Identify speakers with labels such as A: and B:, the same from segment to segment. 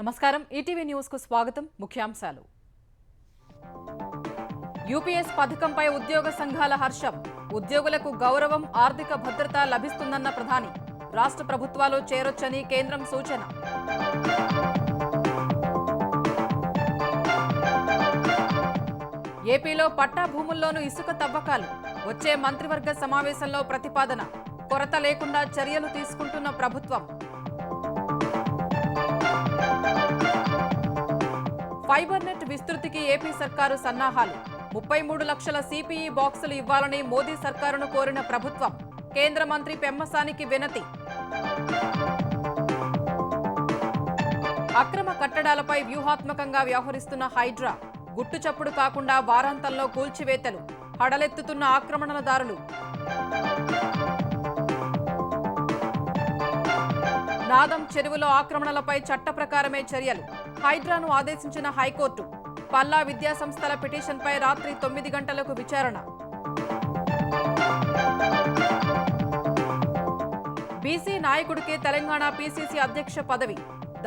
A: నమస్కారం ETV news కు స్వాగతం ముఖ్యాంశాలు యూపీఎస్ పథకంపై ఉద్యోగ సంఘాల హర్షం ఉద్యోగులకు గౌరవం ఆర్థిక భద్రత లభిస్తుందన్న ప్రధాని రాష్ట్ర ప్రభుత్వాలు చేరొచ్చని కేంద్రం సూచన ఏపీలో పట్టా భూముల్లోనూ ఇసుక తవ్వకాలు వచ్చే మంత్రివర్గ సమావేశంలో ప్రతిపాదన కొరత లేకుండా చర్యలు తీసుకుంటున్న ప్రభుత్వం ఫైబర్ నెట్ విస్తృతికి ఏపీ సర్కారు సన్నాహాలు 33 లక్షల సిపిఈ బాక్సులు ఇవ్వాలని మోదీ సర్కారును కోరిన ప్రభుత్వం కేంద్ర మంత్రి పెమ్మసానికి వినతి అక్రమ కట్టడాలపై వ్యూహాత్మకంగా వ్యవహరిస్తున్న హైడ్రా గుట్టుచప్పుడు కాకుండా వారాంతంలో కూల్చివేతలు హడలెత్తుతున్న ఆక్రమణదారులు నాదం చెరువులో ఆక్రమణలపై చట్ట ప్రకారమే చర్యలు హైడ్రాను ఆదేశించిన హైకోర్టు పల్లా విద్యాసంస్థల పిటిషన్పై రాత్రి 9 గంటలకు విచారణ బీసీ నాయకుడికే తెలంగాణ పీసీసీ అధ్యక్ష పదవి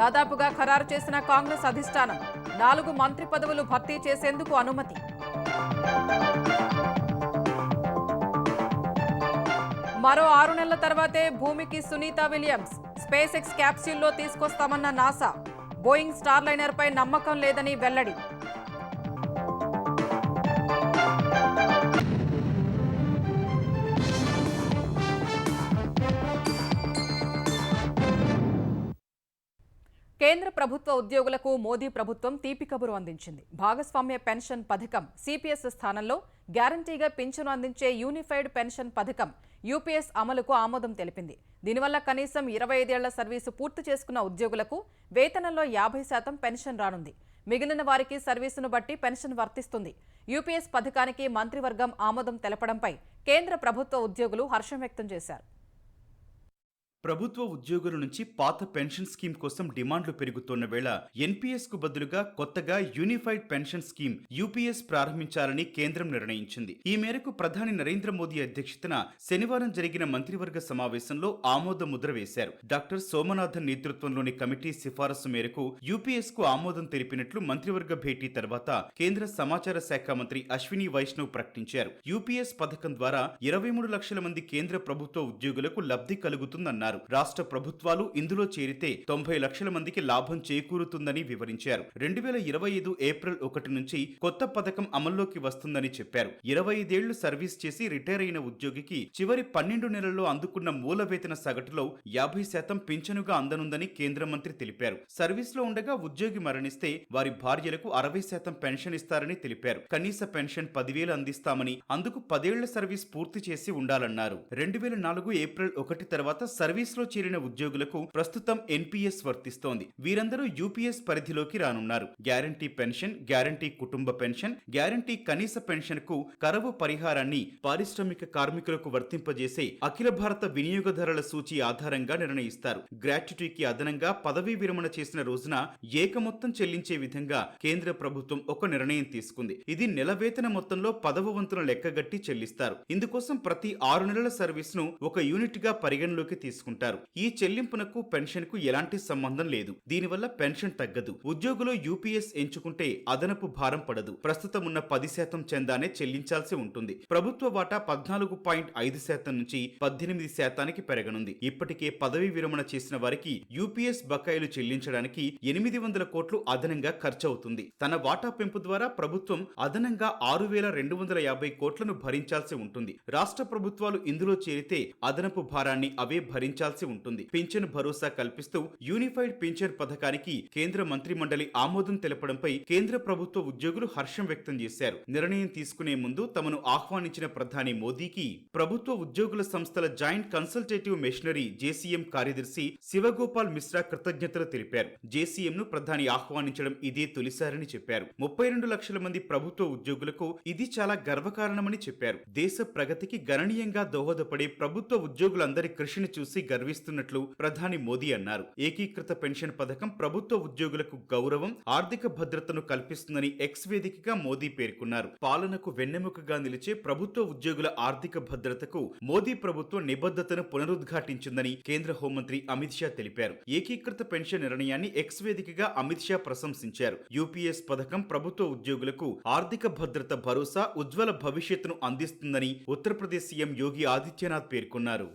A: దాదాపుగా ఖరారు చేసిన కాంగ్రెస్ అధిష్టానం 4 మంత్రి పదవులు భర్తీ చేసేందుకు అనుమతి మరో 6 నెలల తర్వాతే భూమికి సునీత విలియమ్స్ స్పేస్ ఎక్స్ క్యాప్స్యూల్లో తీసుకొస్తామన్న నాసా బోయింగ్ స్టార్లైనర్ పై నమ్మకం లేదని వెల్లడి కేంద్ర ప్రభుత్వ ఉద్యోగులకు మోదీ ప్రభుత్వం తీపి కబురు అందించింది భాగస్వామ్య పెన్షన్ పథకం సిపిఎస్ స్థానంలో గ్యారంటీగా పింఛను అందించే యూనిఫైడ్ పెన్షన్ పథకం యూపీఎస్ అమలుకు ఆమోదం తెలిపింది దీనివల్ల కనీసం 25 ఏళ్ల సర్వీసు పూర్తి చేసుకున్న ఉద్యోగులకు వేతనంలో 50% పెన్షన్ రానుంది మిగిలిన వారికి సర్వీసును బట్టి పెన్షన్ వర్తిస్తుంది యూపీఎస్ పథకానికి మంత్రివర్గం ఆమోదం తెలపడంపై కేంద్ర ప్రభుత్వ ఉద్యోగులు హర్షం వ్యక్తం చేశారు
B: ప్రభుత్వ ఉద్యోగుల నుంచి పాత పెన్షన్ స్కీమ్ కోసం డిమాండ్లు పెరుగుతున్న వేళ ఎన్పీఎస్ కు బదులుగా కొత్తగా యూనిఫైడ్ పెన్షన్ స్కీమ్ యూపీఎస్ ప్రారంభించాలని కేంద్రం నిర్ణయించింది ఈ మేరకు ప్రధాని నరేంద్ర మోదీ అధ్యక్షతన శనివారం జరిగిన మంత్రివర్గ సమావేశంలో ఆమోద ముద్ర వేశారు డాక్టర్ సోమనాథన్ నేతృత్వంలోని కమిటీ సిఫారసు మేరకు యూపీఎస్ కు ఆమోదం తెలిపినట్లు మంత్రివర్గ భేటీ తర్వాత కేంద్ర సమాచార శాఖ మంత్రి అశ్విని వైష్ణవ్ ప్రకటించారు యూపీఎస్ పథకం ద్వారా 23 లక్షల మంది కేంద్ర ప్రభుత్వ ఉద్యోగులకు లబ్ధి కలుగుతుందన్నారు రాష్ట్ర ప్రభుత్వాలు ఇందులో చేరితే 90 లక్షల మందికి లాభం చేకూరుతుందని వివరించారు 2025 ఏప్రిల్ 1 నుంచి కొత్త పథకం అమల్లోకి వస్తుందని చెప్పారు 25 ఏళ్లు సర్వీస్ చేసి రిటైర్ అయిన ఉద్యోగికి చివరి 12 నెలల్లో అందుకున్న మూల వేతన సగటులో 50% పింఛనుగా అందనుందని కేంద్ర మంత్రి తెలిపారు సర్వీస్ లో ఉండగా ఉద్యోగి మరణిస్తే వారి భార్యలకు 60% పెన్షన్ ఇస్తారని తెలిపారు కనీస పెన్షన్ 10,000 అందిస్తామని అందుకు 10 ఏళ్ల సర్వీస్ పూర్తి చేసి ఉండాలన్నారు 2004 ఏప్రిల్ 1 తర్వాత సర్వీస్ లో చేరిన ఉద్యోగులకు ప్రస్తుతం ఎన్పీఎస్ వర్తిస్తోంది వీరందరూ యూపీఎస్ పరిధిలోకి రానున్నారు గ్యారంటీ పెన్షన్ గ్యారంటీ కుటుంబ పెన్షన్ గ్యారంటీ కనీస పెన్షన్ కు కరవు పరిహారాన్ని పారిశ్రామిక కార్మికులకు వర్తింపజేసే అఖిల భారత వినియోగదారుల సూచి ఆధారంగా నిర్ణయిస్తారు గ్రాట్యుటీకి అదనంగా పదవీ విరమణ చేసిన రోజున ఏకమొత్తం చెల్లించే విధంగా కేంద్ర ప్రభుత్వం ఒక నిర్ణయం తీసుకుంది ఇది నెల వేతన మొత్తంలో 10వ వంతున లెక్కగట్టి చెల్లిస్తారు ఇందుకోసం ప్రతి 6 నెలల సర్వీస్ ను ఒక యూనిట్ గా పరిగణలోకి తీసుకుంటారు ఈ చెల్లింపునకు పెన్షన్ కు ఎలాంటి సంబంధం లేదు దీనివల్ల పెన్షన్ తగ్గదు ఉద్యోగులు యూపీఎస్ ఎంచుకుంటే అదనపు భారం పడదు ప్రస్తుతం ఉన్న 10% చందానే చెల్లించాల్సి ఉంటుంది ప్రభుత్వ వాటా 14.5% నుంచి 18% పెరగనుంది ఇప్పటికే పదవీ విరమణ చేసిన వారికి యూపీఎస్ బకాయిలు చెల్లించడానికి 800 కోట్లు అదనంగా ఖర్చవుతుంది తన వాటా పెంపు ద్వారా ప్రభుత్వం అదనంగా 6,250 కోట్లను భరించాల్సి ఉంటుంది రాష్ట్ర ప్రభుత్వాలు ఇందులో చేరితే అదనపు భారాన్ని అవే భరించాల్సి ఉంటుంది పింఛను భరోసా కల్పిస్తూ యూనిఫైడ్ పింఛన్ పథకానికి కేంద్ర మంత్రి మండలి ఆమోదం తెలపడంపై కేంద్ర ప్రభుత్వ ఉద్యోగులు హర్షం వ్యక్తం చేశారు నిర్ణయం తీసుకునే ముందు తమను ఆహ్వానించిన ప్రధాని మోదీకి ప్రభుత్వ ఉద్యోగుల సంస్థల జాయింట్ కన్సల్టేటివ్ మెషినరీ జేసీఎం కార్యదర్శి శివగోపాల్ మిశ్రా కృతజ్ఞతలు తెలిపారు జేసీఎం ను ప్రధాని ఆహ్వానించడం ఇదే తొలిసారని చెప్పారు 32 లక్షల మంది ప్రభుత్వ ఉద్యోగులకు ఇది చాలా గర్వకారణమని చెప్పారు దేశ ప్రగతికి గణనీయంగా దోహదపడే ప్రభుత్వ ఉద్యోగులందరి కృషిని చూసి గర్విస్తున్నట్లు ప్రధాని మోదీ అన్నారు. ఏకీకృత పెన్షన్ పథకం ప్రభుత్వ ఉద్యోగులకు గౌరవం, ఆర్థిక భద్రతను కల్పిస్తుందని ఎక్స్ వేదికగా మోదీ పేర్కొన్నారు. పాలనకు వెన్నెముకగా నిలిచే ప్రభుత్వ ఉద్యోగుల ఆర్థిక భద్రతకు మోదీ ప్రభుత్వం నిబద్ధతను పునరుద్ఘాటించిందని కేంద్ర హోంమంత్రి అమిత్ షా తెలిపారు. ఏకీకృత పెన్షన్ నిర్ణయాన్ని ఎక్స్ వేదికగా అమిత్ షా ప్రశంసించారు. యూపీఎస్ పథకం ప్రభుత్వ ఉద్యోగులకు ఆర్థిక భద్రత, భరోసా, ఉజ్వల భవిష్యత్తును అందిస్తుందని ఉత్తరప్రదేశ్ సీఎం యోగి ఆదిత్యనాథ్ పేర్కొన్నారు.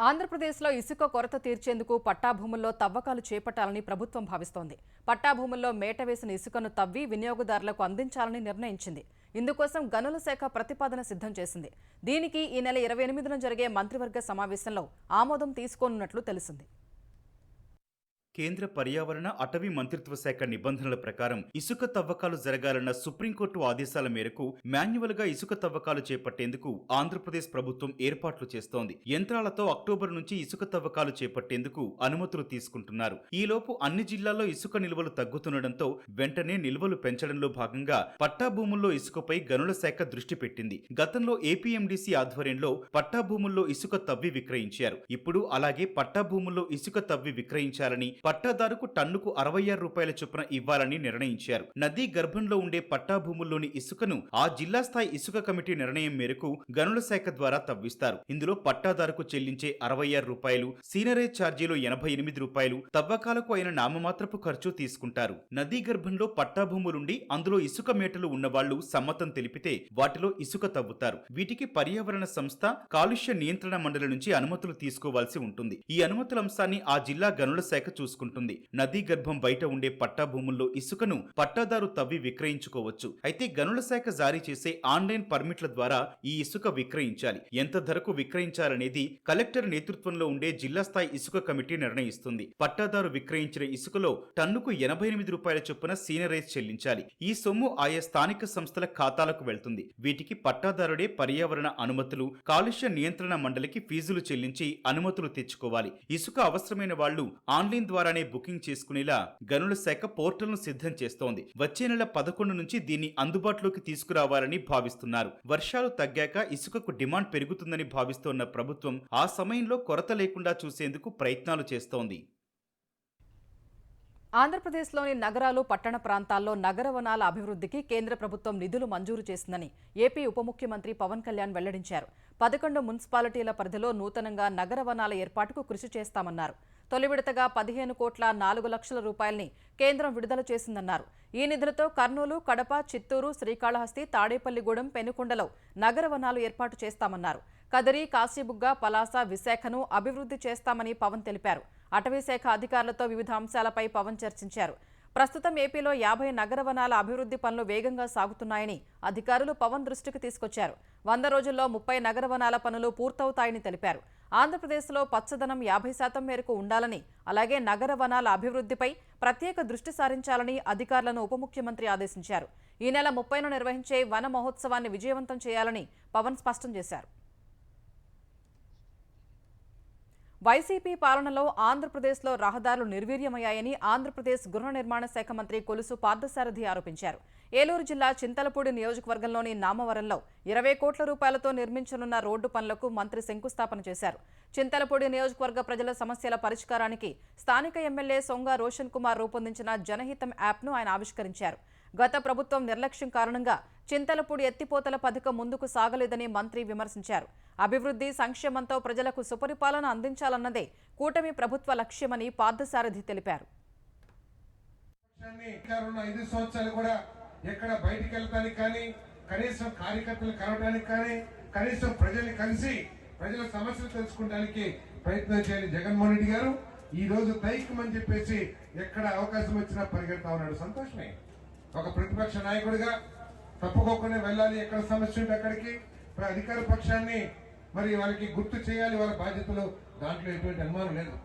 A: ఆంధ్రప్రదేశ్లో ఇసుక కొరత తీర్చేందుకు పట్టాభూముల్లో తవ్వకాలు చేపట్టాలని ప్రభుత్వం భావిస్తోంది. పట్టాభూముల్లో మేట వేసిన ఇసుకను తవ్వి వినియోగదారులకు అందించాలని నిర్ణయించింది. ఇందుకోసం గనుల శాఖ ప్రతిపాదన సిద్ధం చేసింది. దీనికి ఈ నెల 28న జరిగే మంత్రివర్గ సమావేశంలో ఆమోదం తీసుకోనున్నట్లు తెలిసింది.
B: కేంద్ర పర్యావరణ, అటవీ మంత్రిత్వ శాఖ నిబంధనల ప్రకారం ఇసుక తవ్వకాలు జరగాలన్న సుప్రీంకోర్టు ఆదేశాల మేరకు మాన్యువల్ గా ఇసుక తవ్వకాలు చేపట్టేందుకు ఆంధ్రప్రదేశ్ ప్రభుత్వం ఏర్పాట్లు చేస్తోంది. యంత్రాలతో అక్టోబర్ నుంచి ఇసుక తవ్వకాలు చేపట్టేందుకు అనుమతులు తీసుకుంటున్నారు. ఈలోపు అన్ని జిల్లాల్లో ఇసుక నిల్వలు తగ్గుతుండటంతో వెంటనే నిల్వలు పెంచడంలో భాగంగా పట్టాభూముల్లో ఇసుకపై గనుల శాఖ దృష్టి పెట్టింది. గతంలో ఏపీఎండీసీ ఆధ్వర్యంలో పట్టాభూముల్లో ఇసుక తవ్వి విక్రయించారు. ఇప్పుడు అలాగే పట్టాభూముల్లో ఇసుక తవ్వి విక్రయించాలని, పట్టాదారుకు టన్నుకు 66 రూపాయల చొప్పున ఇవ్వాలని నిర్ణయించారు. నదీ గర్భంలో ఉండే పట్టాభూముల్లోని ఇసుకను ఆ జిల్లా స్థాయి ఇసుక కమిటీ నిర్ణయం మేరకు గనుల శాఖ ద్వారా తవ్విస్తారు. ఇందులో పట్టాదారుకు చెల్లించే 66 రూపాయలు, సీనరేజ్ ఛార్జీలు 88 రూపాయలు, తవ్వకాలకు అయిన నామమాత్రపు ఖర్చు తీసుకుంటారు. నదీ గర్భంలో పట్టాభూములుండి అందులో ఇసుక మేటలు ఉన్నవాళ్లు సమ్మతం తెలిపితే వాటిలో ఇసుక తవ్వుతారు. వీటికి పర్యావరణ సంస్థ, కాలుష్య నియంత్రణ మండలి నుంచి అనుమతులు తీసుకోవాల్సి ఉంటుంది. ఈ అనుమతుల అంశాన్ని ఆ జిల్లా గనుల శాఖ చూసుకుంటుంది. నదీ గర్భం బయట ఉండే పట్టాభూముల్లో ఇసుకను పట్టాదారు తవ్వి విక్రయించుకోవచ్చు. అయితే గనుల శాఖ జారీ చేసే ఆన్లైన్ పర్మిట్ల ద్వారా ఈ ఇసుక విక్రయించాలి. ఎంత ధరకు విక్రయించాలనేది కలెక్టర్ నేతృత్వంలో ఉండే జిల్లా స్థాయి ఇసుక కమిటీ నిర్ణయిస్తుంది. పట్టాదారు విక్రయించిన ఇసుకలో టన్నుకు 88 రూపాయల చొప్పున సీనరేజ్ చెల్లించాలి. ఈ సొమ్ము ఆయా స్థానిక సంస్థల ఖాతాలకు వెళ్తుంది. వీటికి పట్టాదారుడే పర్యావరణ అనుమతులు, కాలుష్య నియంత్రణ మండలికి ఫీజులు చెల్లించి అనుమతులు తెచ్చుకోవాలి. ఇసుక అవసరమైన వాళ్లు ఆన్లైన్ ద్వారానే బుకింగ్ చేసుకునేలా గనుల శాఖ పోర్టల్ను సిద్ధం చేస్తోంది. వచ్చే నెల 11 నుంచి దీన్ని అందుబాటులోకి తీసుకురావాలని భావిస్తున్నారు. వర్షాలు తగ్గాక ఇసుకకు డిమాండ్ పెరుగుతుందని భావిస్తోన్న ప్రభుత్వం ఆ సమయంలో కొరత లేకుండా చూసేందుకు ప్రయత్నాలు చేస్తోంది.
A: ఆంధ్రప్రదేశ్లోని నగరాలు, పట్టణ ప్రాంతాల్లో నగర వనాల అభివృద్ధికి కేంద్ర ప్రభుత్వం నిధులు మంజూరు చేసిందని ఏపీ ఉప ముఖ్యమంత్రి పవన్ కళ్యాణ్ వెల్లడించారు. 11 మున్సిపాలిటీల పరిధిలో నూతనంగా నగర వనాల ఏర్పాటుకు కృషి చేస్తామన్నారు. తొలి విడతగా 15,04,00,000 రూపాయల్ని కేంద్రం విడుదల చేసిందన్నారు. ఈ నిధులతో కర్నూలు, కడప, చిత్తూరు, శ్రీకాళహస్తి, తాడేపల్లిగూడెం, పెనుకొండలో నగర వనాలు ఏర్పాటు చేస్తామన్నారు. కదిరి, కాశీబుగ్గ, పలాస, విశాఖను అభివృద్ధి చేస్తామని పవన్ తెలిపారు. అటవీ శాఖ అధికారులతో వివిధ అంశాలపై పవన్ చర్చించారు. ప్రస్తుతం ఏపీలో 50 నగర వనాల అభివృద్ధి పనులు వేగంగా సాగుతున్నాయని అధికారులు పవన్ దృష్టికి తీసుకొచ్చారు. 100 రోజుల్లో 30 నగర వనాల పనులు పూర్తవుతాయని తెలిపారు. ఆంధ్రప్రదేశ్లో పచ్చదనం 50% మేరకు ఉండాలని, అలాగే నగర వనాల అభివృద్ధిపై ప్రత్యేక దృష్టి సారించాలని అధికారులను ఉప ముఖ్యమంత్రి ఆదేశించారు. ఈ నెల 30న నిర్వహించే వన మహోత్సవాన్ని విజయవంతం చేయాలని పవన్ స్పష్టం చేశారు. వైసీపీ పాలనలో ఆంధ్రప్రదేశ్లో రహదారులు నిర్వీర్యమయ్యాయని ఆంధ్రప్రదేశ్ గృహ నిర్మాణ శాఖ మంత్రి కొలుసు పార్థసారథి ఆరోపించారు. ఏలూరు జిల్లా చింతలపూడి నియోజకవర్గంలోని నామవరంలో 20 కోట్ల రూపాయలతో నిర్మించనున్న రోడ్డు పనులకు మంత్రి శంకుస్థాపన చేశారు. చింతలపూడి నియోజకవర్గ ప్రజల సమస్యల పరిష్కారానికి స్థానిక ఎమ్మెల్యే సొంగ రోషన్ కుమార్ రూపొందించిన జనహితం యాప్ను ఆయన ఆవిష్కరించారు. గత ప్రభుత్వం నిర్లక్ష్యం కారణంగా చింతలపూడి ఎత్తిపోతల పథకం ముందుకు సాగలేదని మంత్రి విమర్శించారు. అభివృద్ధి, సంక్షేమంతో ప్రజలకు సుపరిపాలన అందించాలన్నదే కూటమి ప్రభుత్వ లక్ష్యమని పార్థసారథి తెలిపారు.
C: ఎక్కడ బయటికి వెళ్ళడానికి కానీ, కనీసం కార్యకర్తలు కలవడానికి కానీ, కనీసం ప్రజల్ని కలిసి ప్రజల సమస్యలు తెలుసుకోవడానికి ప్రయత్నం చేయాలి. జగన్మోహన్ రెడ్డి గారు ఈ రోజు తైకమని చెప్పేసి ఎక్కడ అవకాశం వచ్చినా పరిగెడతా ఉన్నాడు. సంతోషమే. ఒక ప్రతిపక్ష నాయకుడిగా తప్పుకోకుండా వెళ్ళాలి. ఎక్కడ సమస్య ఉంటే అక్కడికి అధికార పక్షాన్ని మరి వాళ్ళకి గుర్తు చేయాలి, వాళ్ళ బాధ్యతలు. దాంట్లో ఎటువంటి అనుమానం లేదు.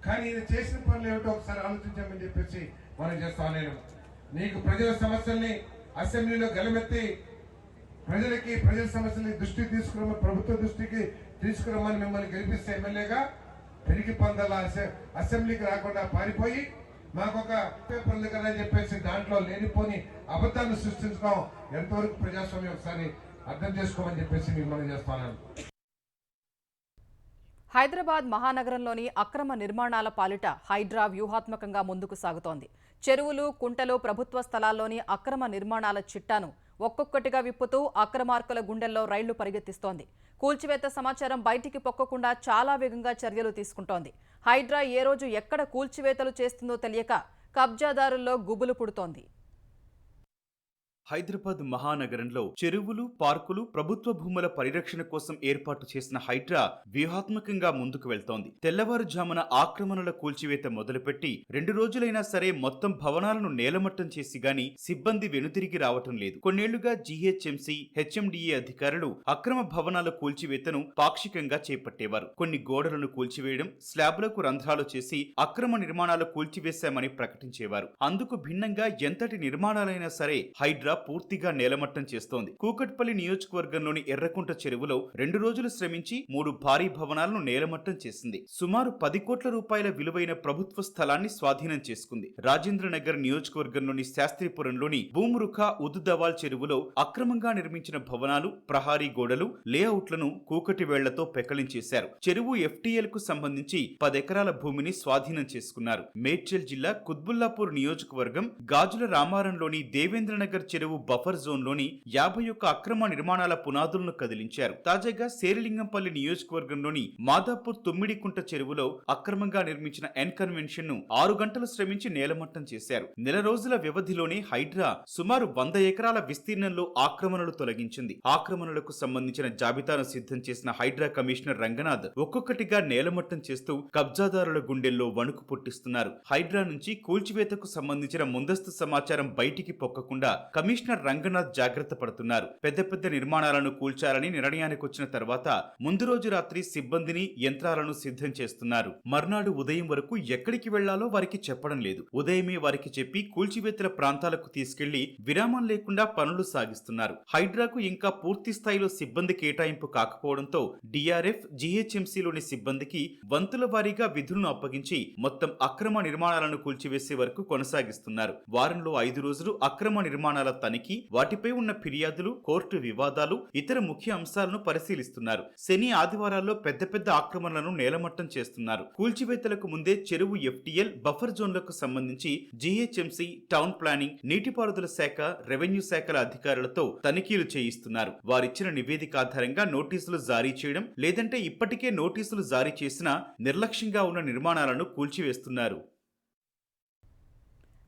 C: కానీ ఇది చేసిన పనులు ఏమిటో ఒకసారి ఆలోచించామని చెప్పేసి మనం చేస్తాను. నేను నీకు ప్రజల సమస్యల్ని అసెంబ్లీలో గెలమెత్తి ప్రజల సమస్యల్ని దృష్టికి తీసుకురమ్మని, ప్రభుత్వ దృష్టికి తీసుకురమ్మని మిమ్మల్ని గెలిపిస్తే ఎమ్మెల్యేగా పెరిగి పొందాల అసెంబ్లీకి రాకుండా పారిపోయి మాకొక పేపర్లు కదా అని చెప్పేసి దాంట్లో లేనిపోని అబద్ధాన్ని సృష్టించడం ఎంతవరకు ప్రజాస్వామ్యం ఒకసారి అర్థం చేసుకోమని చెప్పేసి మిమ్మల్ని చేస్తాను.
A: హైదరాబాద్ మహానగరంలోని అక్రమ నిర్మాణాల పాలిట హైడ్రా వ్యూహాత్మకంగా ముందుకు సాగుతోంది. చెరువులు, కుంటలు, ప్రభుత్వ స్థలాల్లోని అక్రమ నిర్మాణాల చిట్టాను ఒక్కొక్కటిగా విప్పుతూ అక్రమార్కుల గుండెల్లో రైళ్లు పరిగెత్తిస్తోంది. కూల్చివేత సమాచారం బయటికి పొక్కకుండా చాలా వేగంగా చర్యలు తీసుకుంటోంది. హైడ్రా ఏ రోజు ఎక్కడ కూల్చివేతలు చేస్తుందో తెలియక కబ్జాదారుల్లో గుబులు పుడుతోంది.
B: హైదరాబాద్ మహానగరంలో చెరువులు, పార్కులు, ప్రభుత్వ భూముల పరిరక్షణ కోసం ఏర్పాటు చేసిన హైడ్రా వ్యూహాత్మకంగా ముందుకు వెళ్తోంది. తెల్లవారుజామున ఆక్రమణల కూల్చివేత మొదలుపెట్టి 2 రోజులైనా సరే మొత్తం భవనాలను నేలమట్టం చేసి గాని సిబ్బంది వెనుతిరిగి రావటం లేదు. కొన్నేళ్లుగా జీహెచ్ఎంసీ, హెచ్ఎండిఏ అధికారులు అక్రమ భవనాల కూల్చివేతను పాక్షికంగా చేపట్టేవారు. కొన్ని గోడలను కూల్చివేయడం, స్లాబ్లకు రంధ్రాలు చేసి అక్రమ నిర్మాణాలు కూల్చివేశామని ప్రకటించేవారు. అందుకు భిన్నంగా ఎంతటి నిర్మాణాలైనా సరే హైడ్రా పూర్తిగా నేలమట్టం చేస్తోంది. కూకట్పల్లి నియోజకవర్గంలోని ఎర్రకుంట చెరువులో 2 రోజులు శ్రమించి 3 భారీ భవనాలను నేలమట్టం చేసింది. సుమారు 10 కోట్ల రూపాయల విలువైన ప్రభుత్వ స్థలాన్ని స్వాధీనం చేసుకుంది. రాజేంద్రనగర్ నియోజకవర్గంలోని శాస్త్రీపురంలోని భూమురుఖా ఉదుదవాల్ చెరువులో అక్రమంగా నిర్మించిన భవనాలు, ప్రహారీ గోడలు, లేఅవుట్లను కూకటి వేళ్లతో పెకలించేశారు. చెరువు FTL కు సంబంధించి 10 ఎకరాల భూమిని స్వాధీనం చేసుకున్నారు. మేడ్చల్ జిల్లా కుత్బుల్లాపూర్ నియోజకవర్గం గాజుల రామారంలోని దేవేంద్రనగర్ చెరువు బఫర్ జోన్ లోని 51 అక్రమ నిర్మాణాల పునాదులను కదిలించారు. తాజాగా శేరిలింగంపల్లి నియోజకవర్గంలోని మాదాపూర్ తొమ్మిడికుంట చెరువులో అక్రమంగా నిర్మించిన కన్వెన్షన్ ను 6 గంటలు శ్రమించి నేలమట్టం చేశారు. నెల రోజుల వ్యవధిలోనే హైడ్రా సుమారు 100 ఎకరాల విస్తీర్ణంలో ఆక్రమణలు తొలగించింది. ఆక్రమణలకు సంబంధించిన జాబితాను సిద్ధం చేసిన హైడ్రా కమిషనర్ రంగనాథ్ ఒక్కొక్కటిగా నేలమట్టం చేస్తూ కబ్జాదారుల గుండెల్లో వణుకు పుట్టిస్తున్నారు. హైడ్రా నుంచి కూల్చివేతకు సంబంధించిన ముందస్తు సమాచారం బయటికి పొక్కకుండా కమిషనర్ రంగనాథ్ జాగ్రత్త పడుతున్నారు. పెద్ద నిర్మాణాలను కూల్చాలని నిర్ణయానికి వచ్చిన తర్వాత ముందు రోజు రాత్రి సిబ్బందిని, యంత్రాలను సిద్ధం చేస్తున్నారు. మర్నాడు ఉదయం వరకు ఎక్కడికి వెళ్లాలో వారికి చెప్పడం లేదు. ఉదయమే వారికి చెప్పి కూల్చివేతల ప్రాంతాలకు తీసుకెళ్లి విరామం లేకుండా పనులు సాగిస్తున్నారు. హైడ్రాకు ఇంకా పూర్తి స్థాయిలో సిబ్బంది కేటాయింపు కాకపోవడంతో DRF, GHMCలోని సిబ్బందికి వంతుల వారీగా విధులను అప్పగించి మొత్తం అక్రమ నిర్మాణాలను కూల్చివేసే వరకు కొనసాగిస్తున్నారు. వారంలో 5 రోజులు అక్రమ నిర్మాణాల తనిఖీ, వాటిపై ఉన్న ఫిర్యాదులు, కోర్టు వివాదాలు, ఇతర ముఖ్య అంశాలను పరిశీలిస్తున్నారు. శని, ఆదివారాల్లో పెద్ద ఆక్రమణలను నేలమట్టం చేస్తున్నారు. కూల్చివేతలకు ముందే చెరువు FTL, బఫర్ జోన్లకు సంబంధించి GHMC, టౌన్ ప్లానింగ్, నీటిపారుదల శాఖ, రెవెన్యూ శాఖల అధికారులతో తనిఖీలు చేయిస్తున్నారు. వారిచ్చిన నివేదిక ఆధారంగా నోటీసులు జారీ చేయడం, లేదంటే ఇప్పటికే నోటీసులు జారీ చేసినా నిర్లక్ష్యంగా ఉన్న నిర్మాణాలను కూల్చివేస్తున్నారు.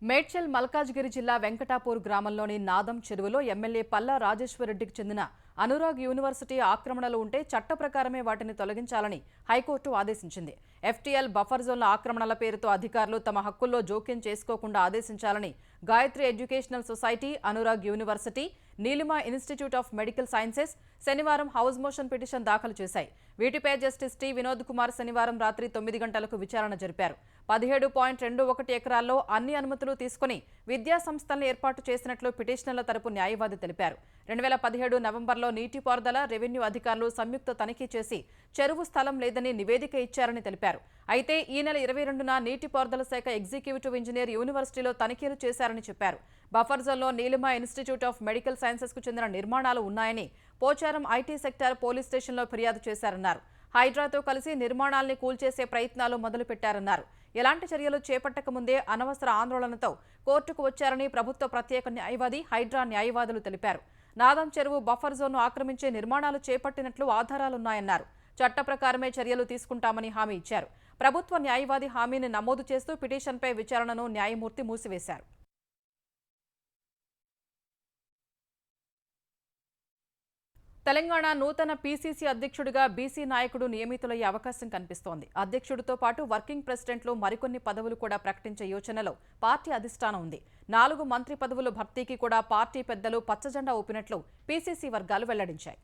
A: మేడ్చల్ మల్కాజ్గిరి జిల్లా వెంకటాపూర్ గ్రామంలోని నాదం చెరువులో ఎమ్మెల్యే పల్లా రాజేశ్వరరెడ్డికి చెందిన అనురాగ్ యూనివర్సిటీ ఆక్రమణలు ఉంటే చట్ట ప్రకారమే వాటిని తొలగించాలని హైకోర్టు ఆదేశించింది. FTL, బఫర్ జోన్ల ఆక్రమణల పేరుతో అధికారులు తమ హక్కుల్లో జోక్యం చేసుకోకుండా ఆదేశించాలని Gayatri educational society, Anurag university, Neelima institute of medical sciences శనివారం హౌస్ మోషన్ పిటిషన్ దాఖలు చేశాయి. వీటిపై జస్టిస్ టి వినోద్ కుమార్ శనివారం రాత్రి 9 గంటలకు విచారణ జరిపారు. 17.21 ఎకరాల్లో అన్ని అనుమతులు తీసుకుని విద్యా సంస్థలను ఏర్పాటు చేసినట్లు పిటిషనర్ల తరపు న్యాయవాది తెలిపారు. 2017 నవంబర్లో నీటిపారుదల, రెవెన్యూ అధికారులు సంయుక్త తనిఖీ చేసి చెరువు స్థలం లేదని నివేదిక ఇచ్చారని తెలిపారు. అయితే ఈ నెల 22న నీటిపారుదల శాఖ ఎగ్జిక్యూటివ్ ఇంజనీర్ యూనివర్సిటీలో తనిఖీలు చేశారని చెప్పారు. బఫర్ జోన్లో Neelima institute of medical sciences కు చెందిన నిర్మాణాలు ఉన్నాయని పోచారం IT సెక్టార్ పోలీస్ స్టేషన్లో ఫిర్యాదు చేశారన్నారు. హైడ్రాతో కలిసి నిర్మాణాల్ని కూల్చేసే ప్రయత్నాలు మొదలుపెట్టారన్నారు. ఎలాంటి చర్యలు చేపట్టకముందే అనవసర ఆందోళనతో కోర్టుకు వచ్చారని ప్రభుత్వ ప్రత్యేక న్యాయవాది, హైడ్రా న్యాయవాదులు తెలిపారు. నాదం చెరువు బఫర్ జోన్ను ఆక్రమించే నిర్మాణాలు చేపట్టినట్లు ఆధారాలున్నాయన్నారు. చట్ట ప్రకారమే చర్యలు తీసుకుంటామని హామీ ఇచ్చారు. ప్రభుత్వ న్యాయవాది హామీని నమోదు చేస్తూ పిటిషన్పై విచారణను న్యాయమూర్తి మూసివేశారు. తెలంగాణ నూతన PCC అధ్యక్షుడిగా బీసీ నాయకుడు నియమితులయ్యే అవకాశం కనిపిస్తోంది. అధ్యక్షుడితో పాటు వర్కింగ్ ప్రెసిడెంట్లు మరికొన్ని పదవులు కూడా ప్రకటించే యోచనలో పార్టీ అధిష్టానం ఉంది. 4 మంత్రి పదవుల భర్తీకి కూడా పార్టీ పెద్దలు పచ్చజెండా ఊపినట్లు PCC వర్గాలు వెల్లడించాయి.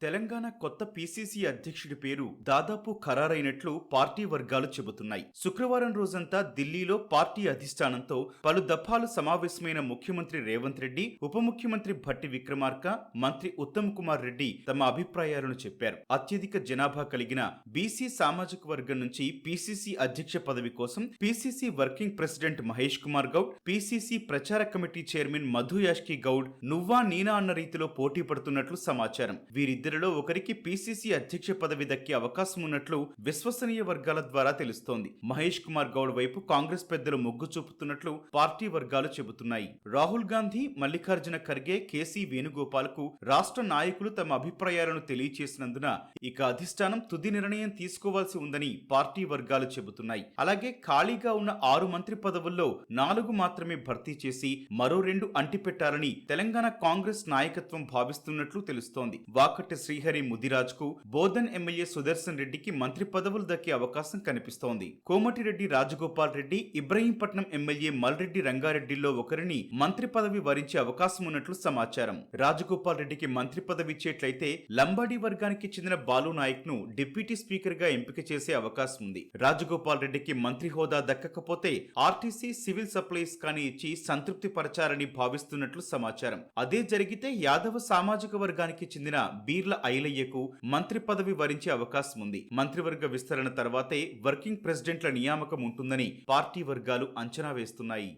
B: తెలంగాణ కొత్త PCC అధ్యక్షుడి పేరు దాదాపు ఖరారైనట్లు పార్టీ వర్గాలు చెబుతున్నాయి. శుక్రవారం రోజంతా ఢిల్లీలో పార్టీ అధిష్టానంతో పలు దఫాలు సమావేశమైన ముఖ్యమంత్రి రేవంత్ రెడ్డి, ఉప ముఖ్యమంత్రి భట్టి విక్రమార్క, మంత్రి ఉత్తమ్ కుమార్ రెడ్డి తమ అభిప్రాయాలను చెప్పారు. అత్యధిక జనాభా కలిగిన బీసీ సామాజిక వర్గం నుంచి PCC అధ్యక్ష పదవి కోసం PCC working president Mahesh Kumar Goud, PCC ప్రచార కమిటీ చైర్మన్ మధు యాష్కి గౌడ్ నువ్వా నీనా అన్న రీతిలో పోటీ పడుతున్నట్లు సమాచారం. వీరిద్దరు ఇద్దరిలో ఒకరికి పీసీసీ అధ్యక్ష పదవి దక్కే అవకాశం ఉన్నట్లు విశ్వసనీయ వర్గాల ద్వారా తెలుస్తోంది. మహేష్ కుమార్ గౌడ్ వైపు కాంగ్రెస్ పెద్దలు మొగ్గు చూపుతున్నట్లు పార్టీ వర్గాలు చెబుతున్నాయి. రాహుల్ గాంధీ, మల్లికార్జున ఖర్గే, కేసీ వేణుగోపాల్ కు రాష్ట్ర నాయకులు తమ అభిప్రాయాలను తెలియచేసినందున ఇక అధిష్టానం తుది నిర్ణయం తీసుకోవాల్సి ఉందని పార్టీ వర్గాలు చెబుతున్నాయి. అలాగే ఖాళీగా ఉన్న 6 మంత్రి పదవుల్లో 4 మాత్రమే భర్తీ చేసి మరో 2 అంటిపెట్టాలని తెలంగాణ కాంగ్రెస్ నాయకత్వం భావిస్తున్నట్లు తెలుస్తోంది. వాకటి శ్రీహరి ముదిరాజ్ కు, బోధన్ ఎమ్మెల్యే సుదర్శన్ రెడ్డికి మంత్రి పదవులు దక్కే అవకాశం కనిపిస్తోంది. కోమటిరెడ్డి రాజగోపాల్ రెడ్డి, ఇబ్రహీంపట్నం ఎమ్మెల్యే మల్రెడ్డి రంగారెడ్డిలో ఒకరిని మంత్రి పదవి వరించే అవకాశం ఉన్నట్లు సమాచారం. రాజగోపాల్ రెడ్డికి మంత్రి పదవి ఇచ్చేట్లయితే లంబాడీ వర్గానికి చెందిన బాలు నాయక్ ను డిప్యూటీ స్పీకర్ గా ఎంపిక చేసే అవకాశం ఉంది. రాజగోపాల్ రెడ్డికి మంత్రి హోదా దక్కకపోతే ఆర్టీసీ, సివిల్ సప్లైస్ కానీ ఇచ్చి సంతృప్తి పరచాలని భావిస్తున్నట్లు సమాచారం. అదే జరిగితే యాదవ సామాజిక వర్గానికి చెందిన బీర్ల ఐలయ్యకు మంత్రి పదవి వరించే అవకాశం ఉంది. మంత్రివర్గ విస్తరణ తర్వాతే వర్కింగ్ ప్రెసిడెంట్ల నియామకం ఉంటుందని పార్టీ వర్గాలు అంచనా వేస్తున్నాయి.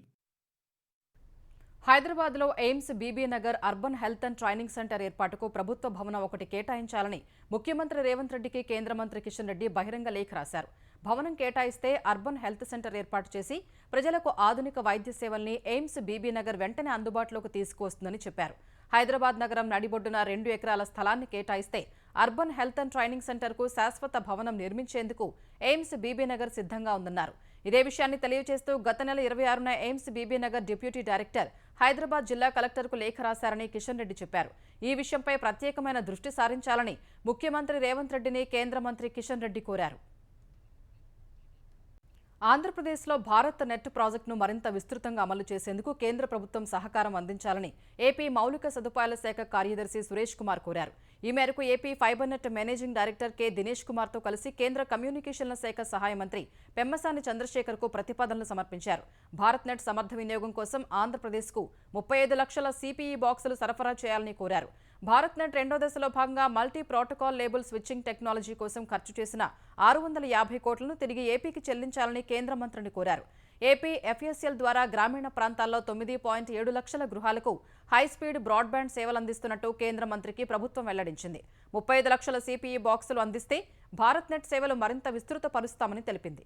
A: హైదరాబాద్లో AIIMS Bibi Nagar urban health and training centre ఏర్పాటుకు ప్రభుత్వ భవనం ఒకటి కేటాయించాలని ముఖ్యమంత్రి రేవంత్ రెడ్డికి కేంద్ర మంత్రి కిషన్ రెడ్డి బహిరంగ లేఖ రాశారు. భవనం కేటాయిస్తే అర్బన్ హెల్త్ సెంటర్ ఏర్పాటు చేసి ప్రజలకు ఆధునిక వైద్య సేవల్ని ఎయిమ్స్ బీబీ నగర్ వెంటనే అందుబాటులోకి తీసుకువస్తుందని చెప్పారు. హైదరాబాద్ నగరం నడిబొడ్డున 2 ఎకరాల స్థలాన్ని కేటాయిస్తే అర్బన్ హెల్త్ అండ్ ట్రైనింగ్ సెంటర్కు శాశ్వత భవనం నిర్మించేందుకు ఎయిమ్స్ బీబీ నగర్ సిద్ధంగా ఉందన్నారు. ఇదే విషయాన్ని తెలియజేస్తూ గత నెల 26న AIIMS Bibi Nagar deputy director Hyderabad జిల్లా కలెక్టర్కు లేఖ రాశారని కిషన్ రెడ్డి చెప్పారు. ఈ విషయంపై ప్రత్యేకమైన దృష్టి సారించాలని ముఖ్యమంత్రి రేవంత్ రెడ్డిని కేంద్ర మంత్రి కిషన్ రెడ్డి కోరారు. ఆంధ్రప్రదేశ్లో భారత్ నెట్ ప్రాజెక్టును మరింత విస్తృతంగా అమలు చేసేందుకు కేంద్ర ప్రభుత్వం సహకారం అందించాలని ఏపీ మౌలిక సదుపాయాల శాఖ కార్యదర్శి సురేష్ కుమార్ కోరారు. ఈ మేరకు AP fiber net managing director K Dinesh కుమార్తో కలిసి కేంద్ర కమ్యూనికేషన్ల శాఖ సహాయ మంత్రి పెమ్మసాని చంద్రశేఖర్కు ప్రతిపాదనలు సమర్పించారు. భారత్ నెట్ సమర్థ వినియోగం కోసం ఆంధ్రప్రదేశ్కు 35 లక్షల సిపిఈ బాక్సులు సరఫరా చేయాలని కోరారు. భారత్ నెట్ 2వ దశలో భాగంగా multi protocol label switching technology కోసం ఖర్చు చేసిన 650 కోట్లను తిరిగి ఏపీకి చెల్లించాలని కేంద్ర మంత్రిని కోరారు. ఏపీ ఎఫ్ఎస్ఎల్ ద్వారా గ్రామీణ ప్రాంతాల్లో 9.7 లక్షల గృహాలకు హైస్పీడ్ బ్రాడ్బ్యాండ్ సేవలు అందిస్తున్నట్టు కేంద్ర మంత్రికి ప్రభుత్వం వెల్లడించింది. 35 లక్షల సిపిఈ బాక్సులు అందిస్తే భారత్ నెట్ సేవలు మరింత విస్తృతపరుస్తామని తెలిపింది.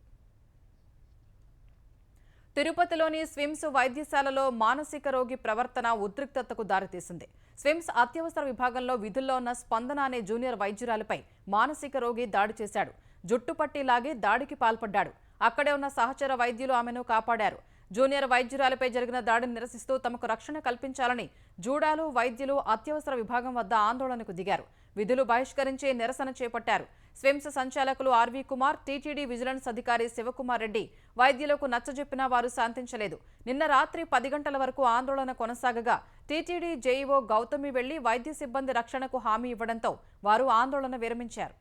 A: తిరుపతిలోని స్విమ్స్ వైద్యశాలలో మానసిక రోగి ప్రవర్తన ఉద్రిక్తతకు దారితీసింది. స్విమ్స్ అత్యవసర విభాగంలో విధుల్లో ఉన్న స్పందన అనే జూనియర్ వైద్యురాలిపై మానసిక రోగి దాడి చేశాడు. జుట్టుపట్టి లాగి దాడికి పాల్పడ్డాడు. అక్కడే ఉన్న సహచర వైద్యులు ఆమెను కాపాడారు. జూనియర్ వైద్యురాలిపై జరిగిన దాడిని నిరసిస్తూ తమకు రక్షణ కల్పించాలని జూడాలు వైద్యులు అత్యవసర విభాగం వద్ద ఆందోళనకు దిగారు. విధులు బహిష్కరించి నిరసన చేపట్టారు. స్విమ్స్ సంచాలకులు ఆర్వీ కుమార్, టీటీడీ విజిలెన్స్ అధికారి శివకుమార్ రెడ్డి వైద్యులకు నచ్చజెప్పినా వారు శాంతించలేదు. నిన్న రాత్రి 10 గంటల వరకు ఆందోళన కొనసాగగా టీటీడీ జేఈఓ గౌతమి వెళ్లి వైద్య సిబ్బంది రక్షణకు హామీ ఇవ్వడంతో వారు ఆందోళన విరమించారు.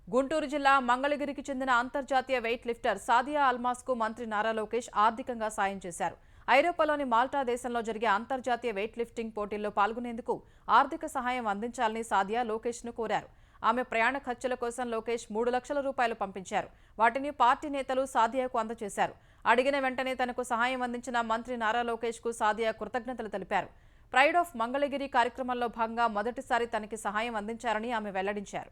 A: గుంటూరు జిల్లా మంగళగిరికి చెందిన అంతర్జాతీయ వెయిట్ లిఫ్టర్ సాదియా అల్మాస్కు మంత్రి నారా లోకేష్ ఆర్థికంగా సాయం చేశారు. ఐరోపాలోని మాల్టా దేశంలో జరిగే అంతర్జాతీయ వెయిట్ లిఫ్టింగ్ పోటీల్లో పాల్గొనేందుకు ఆర్థిక సహాయం అందించాలని సాదియా లోకేష్ను కోరారు. ఆమె ప్రయాణ ఖర్చుల కోసం లోకేష్ 3 లక్షల రూపాయలు పంపించారు. వాటిని పార్టీ నేతలు సాదియాకు అందజేశారు. అడిగిన వెంటనే తనకు సహాయం అందించిన మంత్రి నారా లోకేష్కు సాదియా కృతజ్ఞతలు తెలిపారు. ప్రైడ్ ఆఫ్ మంగళగిరి కార్యక్రమంలో భాగంగా మొదటిసారి తనకి సహాయం అందించారని ఆమె వెల్లడించారు.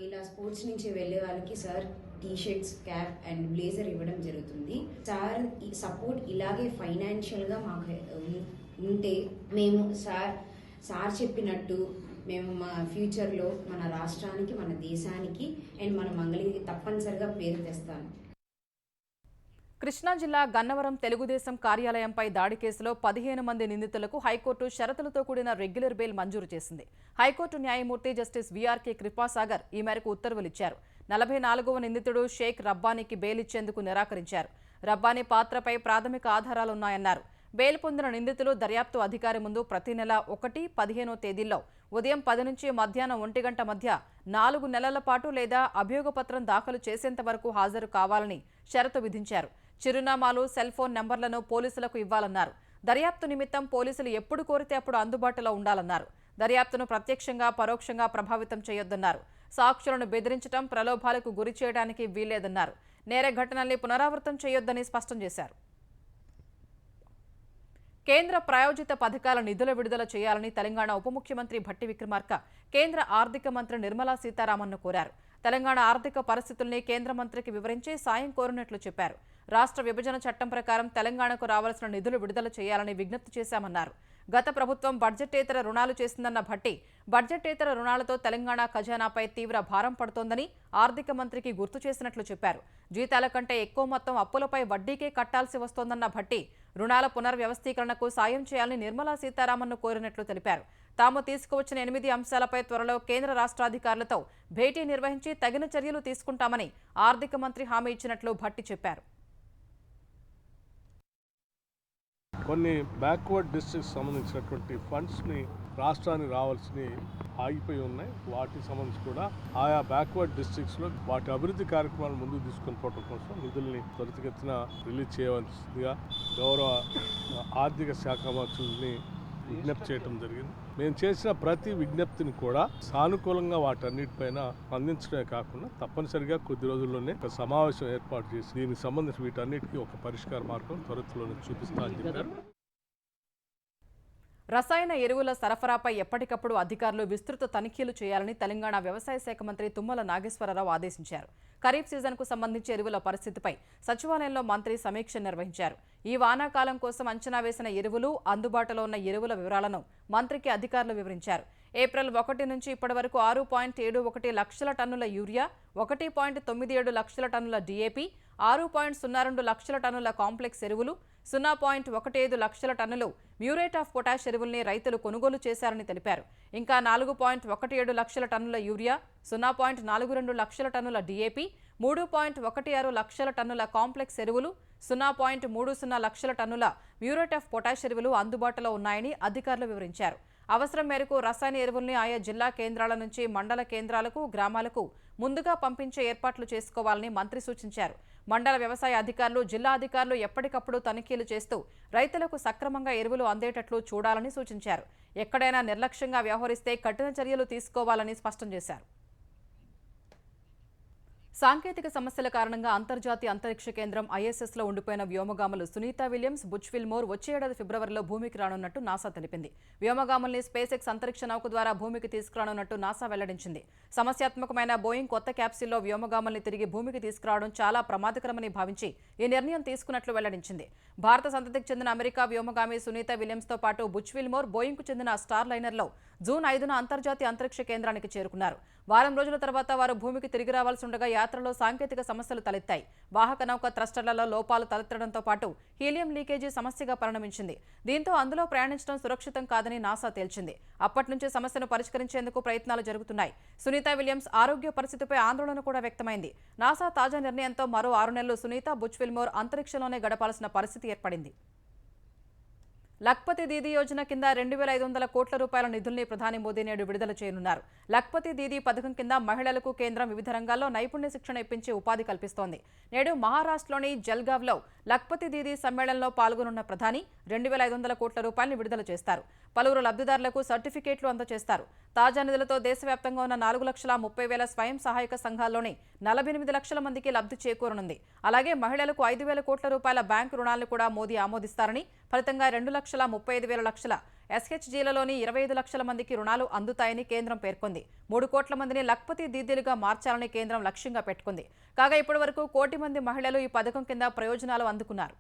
D: ఇలా స్పోర్ట్స్ నుంచి వెళ్ళే వాళ్ళకి sir T shirts, cap and blazer ఇవ్వడం జరుగుతుంది. సార్ ఈ సపోర్ట్ ఇలాగే ఫైనాన్షియల్గా మాకు ఉంటే మేము సార్ చెప్పినట్టు మేము మా ఫ్యూచర్లో మన రాష్ట్రానికి, మన దేశానికి అండ్ మన మంగళగిరికి తప్పనిసరిగా పేరు తెస్తాను.
A: కృష్ణా జిల్లా గన్నవరం తెలుగుదేశం కార్యాలయంపై దాడి కేసులో 15 మంది నిందితులకు హైకోర్టు షరతులతో కూడిన రెగ్యులర్ బెయిల్ మంజూరు చేసింది. హైకోర్టు న్యాయమూర్తి జస్టిస్ వీఆర్కే కృపాసాగర్ ఈ మేరకు ఉత్తర్వులిచ్చారు. 44వ నిందితుడు షేక్ రబ్బానీకి బెయిల్ ఇచ్చేందుకు నిరాకరించారు. రబ్బానీ పాత్రపై ప్రాథమిక ఆధారాలున్నాయన్నారు. బెయిల్ పొందిన నిందితులు దర్యాప్తు అధికారి ముందు ప్రతి నెల 1, 15వ తేదీల్లో ఉదయం 10 నుంచి మధ్యాహ్నం 1 గంట మధ్య 4 నెలల పాటు లేదా అభియోగపత్రం దాఖలు చేసేంత వరకు హాజరు కావాలని షరతు విధించారు. చిరునామాలు, సెల్ ఫోన్ నంబర్లను పోలీసులకు ఇవ్వాలన్నారు. దర్యాప్తు నిమిత్తం పోలీసులు ఎప్పుడు కోరితే అప్పుడు అందుబాటులో ఉండాలన్నారు. దర్యాప్తును ప్రత్యక్షంగా, పరోక్షంగా ప్రభావితం చేయొద్దన్నారు. సాక్షులను బెదిరించడం, ప్రలోభాలకు గురి చేయడానికి వీల్లేదన్నారు. నేర ఘటనల్ని పునరావృతం చేయొద్దని స్పష్టం చేశారు. కేంద్ర ప్రాయోజిత పథకాల నిధుల విడుదల చేయాలని తెలంగాణ ఉప ముఖ్యమంత్రి భట్టి విక్రమార్క కేంద్ర ఆర్థిక మంత్రి నిర్మలా సీతారామన్ను కోరారు. తెలంగాణ ఆర్థిక పరిస్థితుల్ని కేంద్ర మంత్రికి వివరించి సాయం కోరినట్లు చెప్పారు. రాష్ట్ర విభజన చట్టం ప్రకారం తెలంగాణకు రావాల్సిన నిధులు విడుదల చేయాలని విజ్ఞప్తి చేశామన్నారు. గత ప్రభుత్వం బడ్జెటేతర రుణాలు చేసిందన్న భట్టి బడ్జెటేతర రుణాలతో తెలంగాణ ఖజానాపై తీవ్ర భారం పడుతోందని ఆర్థిక మంత్రికి గుర్తు చేసినట్లు చెప్పారు. జీతాల కంటే ఎక్కువ మొత్తం అప్పులపై వడ్డీకే కట్టాల్సి వస్తోందన్న భట్టి రుణాల పునర్వ్యవస్థీకరణకు సాయం చేయాలని నిర్మలా సీతారామన్ను కోరినట్లు తెలిపారు. తాము తీసుకువచ్చిన 8 అంశాలపై త్వరలో కేంద్ర రాష్ట్రాధికారులతో భేటీ నిర్వహించి తగిన చర్యలు తీసుకుంటామని ఆర్థిక మంత్రి హామీ ఇచ్చినట్లు భట్టి చెప్పారు.
E: కొన్ని బ్యాక్వర్డ్ డిస్ట్రిక్ట్స్ సంబంధించినటువంటి ఫండ్స్ని రాష్ట్రానికి రావాల్సినవి ఆగిపోయి ఉన్నాయి. వాటికి సంబంధించి కూడా ఆయా బ్యాక్వర్డ్ డిస్ట్రిక్ట్స్లో వాటి అభివృద్ధి కార్యక్రమాలు ముందుకు తీసుకొని పోవడం కోసం నిధుల్ని త్వరితగతిన రిలీజ్ చేయవలసిందిగా గౌరవ ఆర్థిక శాఖ మంత్రుల్ని విజ్ఞప్తి చేయడం జరిగింది. మేము చేసిన ప్రతి విజ్ఞప్తిని కూడా సానుకూలంగా వాటన్నిటిపైన అందించడమే కాకుండా తప్పనిసరిగా కొద్ది రోజుల్లోనే ఒక సమావేశం ఏర్పాటు చేసి దీనికి సంబంధించి వీటన్నిటికీ ఒక పరిష్కార మార్గం త్వరలోనే చూపిస్తా అని చెప్పారు.
A: రసాయన ఎరువుల సరఫరాపై ఎప్పటికప్పుడు అధికారులు విస్తృత తనిఖీలు చేయాలని తెలంగాణ వ్యవసాయ శాఖ మంత్రి తుమ్మల నాగేశ్వరరావు ఆదేశించారు. ఖరీఫ్ సీజన్కు సంబంధించి ఎరువుల పరిస్థితిపై సచివాలయంలో మంత్రి సమీక్ష నిర్వహించారు. ఈ వానాకాలం కోసం అంచనా వేసిన ఎరువులు, అందుబాటులో ఉన్న ఎరువుల వివరాలను మంత్రికి అధికారులు వివరించారు. ఏప్రిల్ 1 నుంచి ఇప్పటి వరకు 6.71 లక్షల టన్నుల యూరియా, 1.97 లక్షల టన్నుల డీఏపీ, 6.02 లక్షల టన్నుల కాంప్లెక్స్ ఎరువులు, 0.15 లక్షల టన్నులు మ్యూరేట్ ఆఫ్ పొటాష్ ఎరువుల్ని రైతులు కొనుగోలు చేశారని తెలిపారు. ఇంకా 4.17 లక్షల టన్నుల యూరియా, 0.42 లక్షల టన్నుల డీఏపీ, 3.16 లక్షల టన్నుల కాంప్లెక్స్ ఎరువులు, 0.30 లక్షల టన్నుల మ్యూరేట్ ఆఫ్ పొటాష్ ఎరువులు అందుబాటులో ఉన్నాయని అధికారులు వివరించారు. అవసరం మేరకు రసాయన ఎరువుల్ని ఆయా జిల్లా కేంద్రాల నుంచి మండల కేంద్రాలకు, గ్రామాలకు ముందుగా పంపించే ఏర్పాట్లు చేసుకోవాలని మంత్రి సూచించారు. మండల వ్యవసాయ అధికారులు, జిల్లా అధికారులు ఎప్పటికప్పుడు తనిఖీలు చేస్తూ రైతులకు సక్రమంగా ఎరువులు అందేటట్లు చూడాలని సూచించారు. ఎక్కడైనా నిర్లక్ష్యంగా వ్యవహరిస్తే కఠిన చర్యలు తీసుకోవాలని స్పష్టం చేశారు. సాంకేతిక సమస్యల కారణంగా అంతర్జాతీయ అంతరిక్ష కేంద్రం ఐఎస్ఎస్లో ఉండిపోయిన వ్యోమగాములు సునీత విలియమ్స్, బుచ్ విల్మోర్ వచ్చే ఏడాది ఫిబ్రవరిలో భూమికి రానున్నట్టు నాసా తెలిపింది. వ్యోమగాముల్ని స్పేస్ ఎక్స్ అంతరిక్ష నౌక ద్వారా భూమికి తీసుకురానున్నట్టు నాసా వెల్లడించింది. సమస్యాత్మకమైన బోయింగ్ కొత్త క్యాప్సిల్లో వ్యోమగాముల్ని తిరిగి భూమికి తీసుకురావడం చాలా ప్రమాదకరమని భావించి ఈ నిర్ణయం తీసుకున్నట్లు వెల్లడించింది. భారత సంతతికి చెందిన అమెరికా వ్యోమగామి సునీత విలియమ్స్తో పాటు బుచ్ విల్మోర్ బోయింగ్కు చెందిన స్టార్ లైనర్లో జూన్ 5న అంతర్జాతీయ అంతరిక్ష కేంద్రానికి చేరుకున్నారు. వారం రోజుల తర్వాత వారు భూమికి తిరిగి రావాల్సి ఉండగా యాత్రలో సాంకేతిక సమస్యలు తలెత్తాయి. వాహక నౌక థ్రస్టర్లలో లోపాలు తలెత్తడంతో పాటు హీలియం లీకేజీ సమస్యగా పరిణమించింది. దీంతో అందులో ప్రయాణించడం సురక్షితం కాదని నాసా తేల్చింది. అప్పటి నుంచి సమస్యను పరిష్కరించేందుకు ప్రయత్నాలు జరుగుతున్నాయి. సునీత విలియమ్స్ ఆరోగ్య పరిస్థితిపై ఆందోళన కూడా వ్యక్తమైంది. నాసా తాజా నిర్ణయంతో మరో 6 నెలలు సునీత, బుచ్ విల్మోర్ అంతరిక్షంలోనే గడపాల్సిన పరిస్థితి ఏర్పడింది. లఖ్పతి దీదీ యోజన కింద 2,500 కోట్ల రూపాయల నిధుల్ని ప్రధాని మోదీ నేడు విడుదల చేయనున్నారు. లఖ్పతి దీదీ పథకం కింద మహిళలకు కేంద్రం వివిధ రంగాల్లో నైపుణ్య శిక్షణ ఇప్పించి ఉపాధి కల్పిస్తోంది. నేడు మహారాష్ట్రలోని జల్గావ్లో లఖ్పతి దీదీ సమ్మేళనంలో పాల్గొనున్న ప్రధాని 2,500 కోట్ల రూపాయలను విడుదల చేస్తారు. పలువురు లబ్ధిదారులకు సర్టిఫికేట్లు అందజేస్తారు. తాజా నిధులతో దేశవ్యాప్తంగా ఉన్న 4,30,000 స్వయం సహాయక సంఘాల్లోని 48 లక్షల మందికి లబ్ధి చేకూరనుంది. అలాగే మహిళలకు 5,000 కోట్ల రూపాయల బ్యాంకు రుణాలను కూడా మోదీ ఆమోదిస్తారని, ఫలితంగా 2,35,000 ఎస్హెచ్జీలలోని 25 లక్షల మందికి రుణాలు అందుతాయని కేంద్రం పేర్కొంది. 3 కోట్ల మందిని లఖ్పతి దీదీలుగా మార్చాలని కేంద్రం లక్ష్యంగా పెట్టుకుంది. కాగా ఇప్పటి వరకు 1 కోటి మంది మహిళలు ఈ పథకం కింద ప్రయోజనాలు అందుకున్నారు.